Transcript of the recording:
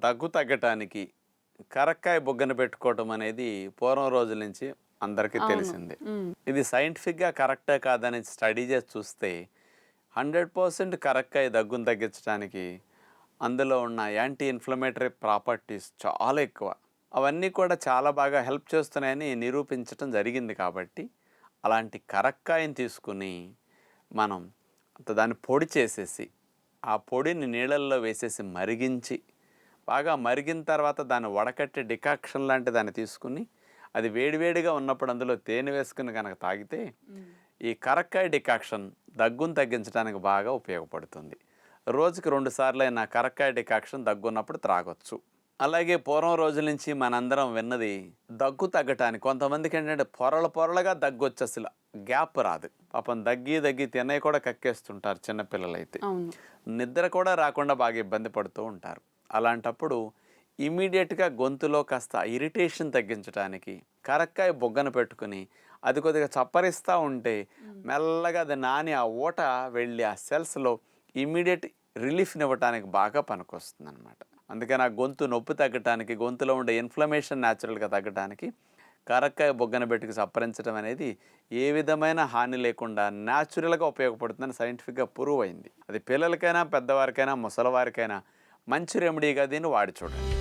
దగ్గు తగ్గటానికి కరక్కాయ బుగ్గన పెట్టుకోవటం అనేది పూర్వం రోజుల నుంచి అందరికీ అవును. తెలిసిందే. హ్మ్. ఇది సైంటిఫిక్‌గా కరెక్టా కాదని స్టడీ చేసి చూస్తే 100% కరక్కాయ దగ్గును తగ్గించడానికి అందులో ఉన్న యాంటీ ఇన్‌ఫ్లమేటరీ ప్రాపర్టీస్ చాలా ఎక్కువ. అవన్నీ కూడా చాలా బాగా హెల్ప్ చేస్తున్నాయని నిరూపించటం జరిగింది కాబట్టి, అలాంటి కరక్కాయని తీసుకొని మనం దాన్ని పొడి చేసేసి, ఆ పొడిని నీళ్ళల్లో వేసేసి మరిగించి, బాగా మరిగిన తర్వాత దాన్ని వడకట్టి డికాక్షన్ లాంటి దాన్ని తీసుకుని, అది వేడివేడిగా ఉన్నప్పుడు అందులో తేనె వేసుకుని కనుక తాగితే ఈ కరక్కాయ డికాక్షన్ దగ్గును తగ్గించడానికి బాగా ఉపయోగపడుతుంది. రోజుకి 2 సార్లైనా కరక్కాయ డికాక్షన్ దగ్గున్నప్పుడు త్రాగొచ్చు. అలాగే పూర్వం రోజుల నుంచి మనందరం విన్నది దగ్గు తగ్గటానికి కొంతమందికి ఏంటంటే పొరలుగా దగ్గొచ్చు, అసలు గ్యాప్ రాదు. పాపం దగ్గి తిన్నయి కూడా కక్కేస్తుంటారు చిన్నపిల్లలైతే. అవును. నిద్ర కూడా రాకుండా బాగా ఇబ్బంది పడుతూ ఉంటారు. అలాంటప్పుడు ఇమ్మీడియట్గా గొంతులో కాస్త ఇరిటేషన్ తగ్గించడానికి కరక్కాయ బొగ్గన పెట్టుకుని అది కొద్దిగా చప్పరిస్తూ ఉంటే మెల్లగా అది నాని ఆ ఊట వెళ్ళి ఆ సెల్స్లో ఇమ్మీడియట్ రిలీఫ్నివ్వటానికి బాగా పనికొస్తుంది అనమాట. అందుకని ఆ గొంతు నొప్పి తగ్గటానికి, గొంతులో ఉండే ఇన్ఫ్లమేషన్ న్యాచురల్గా తగ్గటానికి కరక్కాయ బొగ్గన పెట్టుకు సప్పరించడం అనేది ఏ విధమైన హాని లేకుండా న్యాచురల్గా ఉపయోగపడుతుందని సైంటిఫిక్గా ప్రూవ్ అయింది. అది పిల్లలకైనా, పెద్దవారికైనా, ముసలివారికైనా మంచి రెమెడీగా దీన్ని వాడి చూడండి.